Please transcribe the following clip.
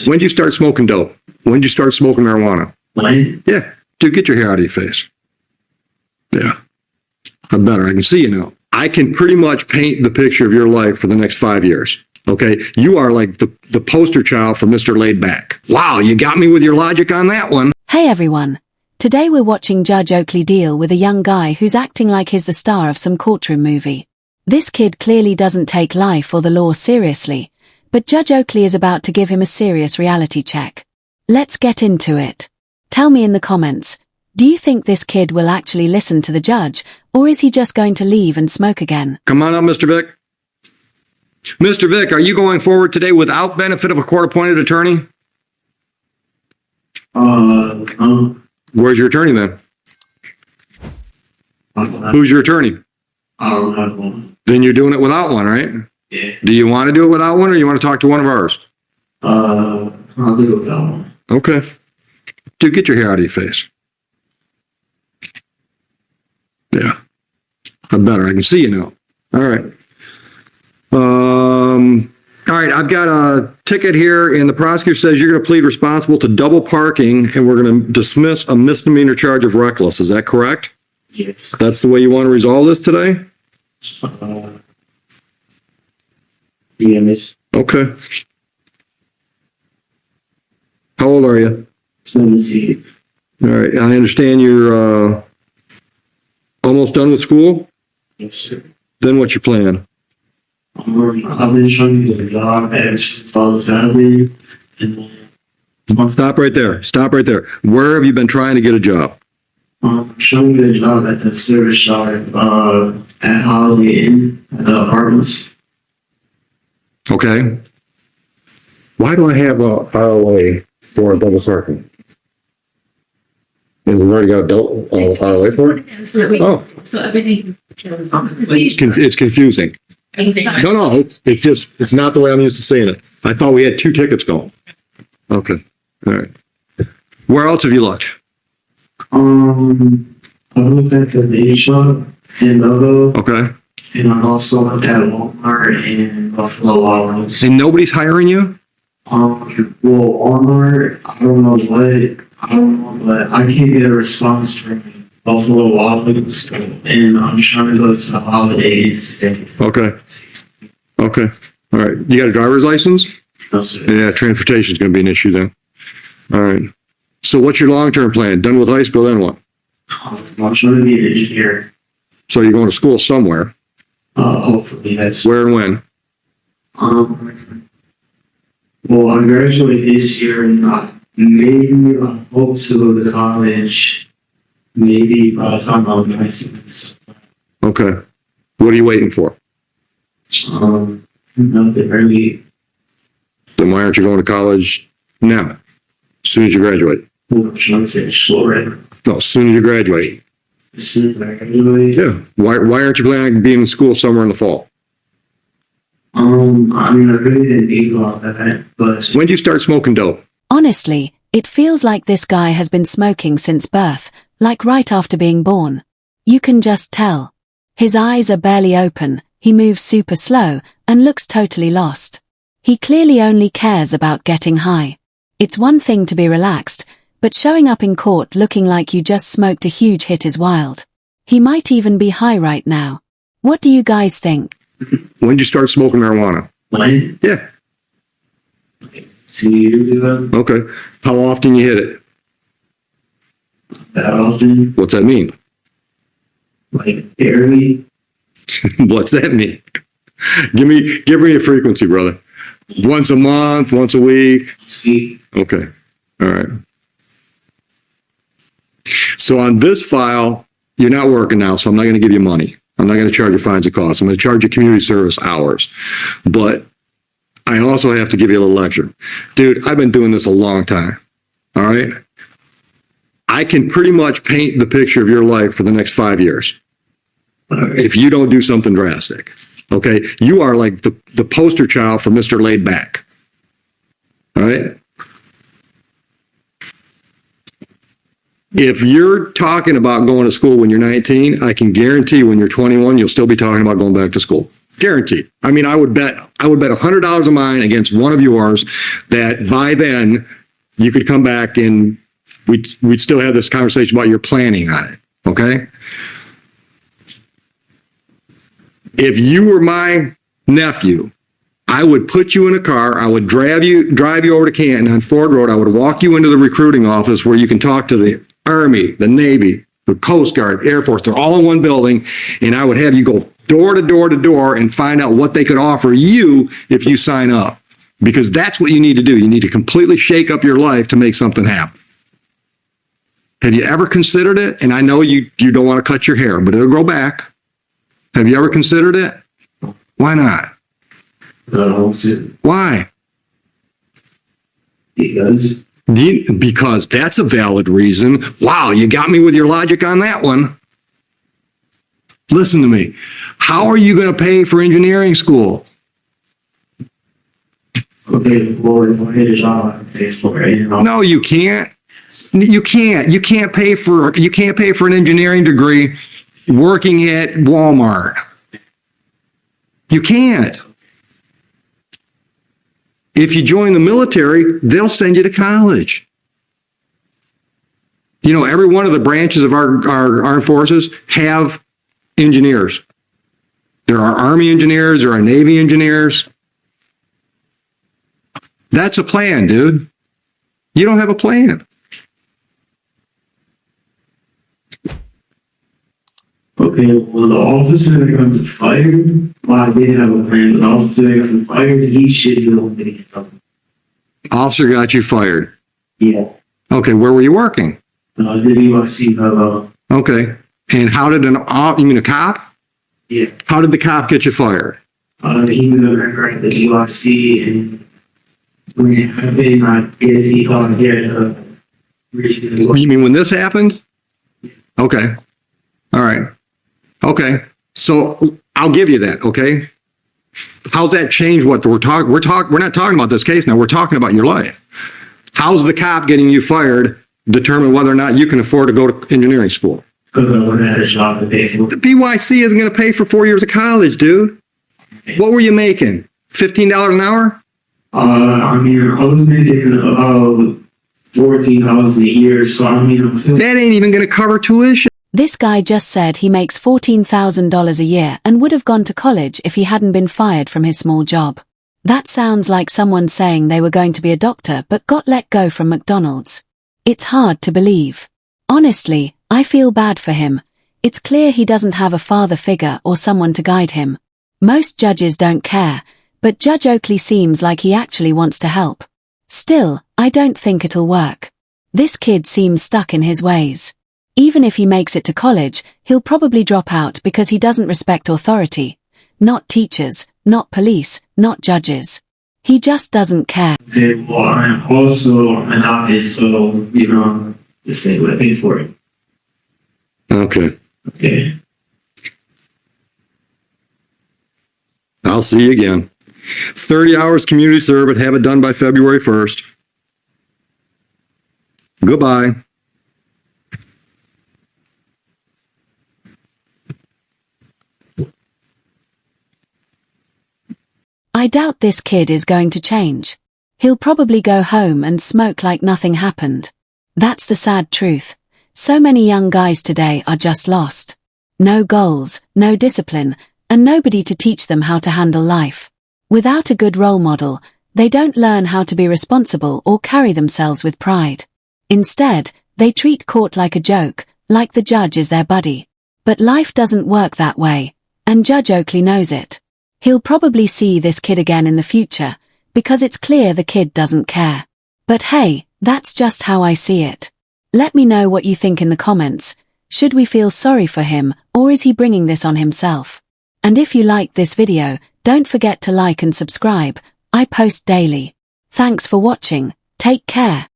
When did you start smoking dope? When did you start smoking marijuana? When? Yeah. Dude, get your hair out of your face. Yeah. I'm better. I can see you now. I can pretty much paint the picture of your life for the next 5 years. Okay. You are like the poster child for Mr. Laid Back. Wow. You got me with your logic on that one. Hey everyone. Today we're watching Judge Oakley deal with a young guy who's acting like he's the star of some courtroom movie. This kid clearly doesn't take life or the law seriously, but Judge Oakley is about to give him a serious reality check. Let's get into it. Tell me in the comments, do you think this kid will actually listen to the judge, or is he just going to leave and smoke again? Come on up, Mr. Vick. Mr. Vick, are you going forward today without benefit of a court-appointed attorney? No. Where's your attorney then? Who's your attorney? I don't have one. Then you're doing it without one, right? Yeah. Do you want to do it without one, or you want to talk to one of ours? I'll do it without one. Okay. Dude, get your hair out of your face. Yeah. I'm better. I can see you now. All right. All right. I've got a ticket here, and the prosecutor says you're going to plead responsible to double parking, and we're going to dismiss a misdemeanor charge of reckless. Is that correct? Yes. That's the way you want to resolve this today? Yeah, miss. Okay. How old are you? Let me see. All right. I understand you're almost done with school. Yes, sir. Then what's your plan? I've been trying to get a job ever since I was 7. And then Stop right there. Stop right there. Where have you been trying to get a job? I'm trying to get a job at the service yard at Holiday Inn at the apartments. Okay. Why do I have a ROA for a double parking? And we've already got a ROA for it? Oh, So everything. it's confusing. No, it's not the way I'm used to saying it. I thought we had 2 tickets going. Okay. All right. Where else have you looked? I looked at the baby shop in Logo, Okay. and I also looked at Walmart and Buffalo Wild Wings. And nobody's hiring you? Well, Walmart, I don't know, but I can't get a response from Buffalo Wild Wings, and I'm trying to go to the holidays. Okay. Okay. All right. You got a driver's license? That's it. Yeah, transportation is going to be an issue then. All right. So what's your long-term plan? Done with high school, then what? I'm trying to be an engineer. So you're going to school somewhere. Hopefully that's. Where and when? Well, I graduate this year, and maybe I hope to go to college. Maybe by the time I'm 19. Okay. What are you waiting for? Nothing really. Then why aren't you going to college now? As soon as you graduate. I'm trying to finish school right now. No, as soon as you graduate. As soon as I graduate. Yeah. Why aren't you planning on being in school somewhere in the fall? I mean, I really didn't need a lot of that, but When did you start smoking dope? Honestly, it feels like this guy has been smoking since birth, like right after being born. You can just tell. His eyes are barely open, he moves super slow, and looks totally lost. He clearly only cares about getting high. It's one thing to be relaxed, but showing up in court looking like you just smoked a huge hit is wild. He might even be high right now. What do you guys think? When did you start smoking marijuana? when? Yeah. 2 years ago, Okay. How often you hit it? that often, What's that mean? like barely. What's that mean? Give me a frequency, brother. Once a month, once a week. Speak. Okay. All right. So on this file, you're not working now, so I'm not going to give you money. I'm not going to charge you fines and costs. I'm going to charge you community service hours. But I also have to give you a little lecture. Dude, I've been doing this a long time. All right? I can pretty much paint the picture of your life for the next 5 years. If you don't do something drastic. Okay? You are like the poster child for Mr. Laid Back. All right? If you're talking about going to school when you're 19, I can guarantee when you're 21, you'll still be talking about going back to school. Guaranteed. I mean, I would bet $100 of mine against one of yours that by then you could come back and we'd still have this conversation about your planning on it. Okay. If you were my nephew, I would put you in a car. I would drive you over to Canton on Ford Road. I would walk you into the recruiting office where you can talk to the Army, the Navy, the Coast Guard, Air Force. They're all in one building. And I would have you go door to door to door and find out what they could offer you if you sign up. Because that's what you need to do. You need to completely shake up your life to make something happen. Have you ever considered it? And I know you don't want to cut your hair, but it'll grow back. Have you ever considered it? Why not? Why? Because that's a valid reason. Wow, you got me with your logic on that one. Listen to me. How are you going to pay for engineering school? Okay, well, if I get a job, I can pay for it. No, you can't. You can't pay for an engineering degree working at Walmart. You can't. If you join the military, they'll send you to college. You know, every one of the branches of our armed forces have engineers. There are Army engineers, there are Navy engineers. That's a plan, dude. You don't have a plan. Okay, well, the officer that got fired, well, I did have a plan. The officer that got fired, he should be able to get something. Officer got you fired. Yeah. Okay, where were you working? The USC, Okay, and how did you mean a cop? yeah. How did the cop get you fired? He was a member at the USC, and when I've been, I guess he got here You mean when this happened? Okay. All right. Okay. So I'll give you that. Okay. How's that change what we're talking? We're not talking about this case now. We're talking about your life. How's the cop getting you fired determine whether or not you can afford to go to engineering school? because I wouldn't have had a job to pay for. The BYC isn't going to pay for 4 years of college, dude. What were you making? $15 an hour? I mean, I was making about $14,000 a year, so I mean, That ain't even going to cover tuition. This guy just said he makes $14,000 a year and would have gone to college if he hadn't been fired from his small job. That sounds like someone saying they were going to be a doctor but got let go from McDonald's. It's hard to believe. Honestly, I feel bad for him. It's clear he doesn't have a father figure or someone to guide him. Most judges don't care, but Judge Oakley seems like he actually wants to help. Still, I don't think it'll work. This kid seems stuck in his ways. Even if he makes it to college, he'll probably drop out because he doesn't respect authority. Not teachers, not police, not judges. He just doesn't care. okay, well, I'm also adopted, so, the state would pay for it. Okay. Okay. I'll see you again. 30 hours community service. Have it done by February 1st. Goodbye. I doubt this kid is going to change. He'll probably go home and smoke like nothing happened. That's the sad truth. So many young guys today are just lost. No goals, no discipline, and nobody to teach them how to handle life. Without a good role model, they don't learn how to be responsible or carry themselves with pride. Instead, they treat court like a joke, like the judge is their buddy. But life doesn't work that way, and Judge Oakley knows it. He'll probably see this kid again in the future, because it's clear the kid doesn't care. But hey, that's just how I see it. Let me know what you think in the comments. Should we feel sorry for him, or is he bringing this on himself? And if you liked this video, don't forget to like and subscribe. I post daily. Thanks for watching. Take care.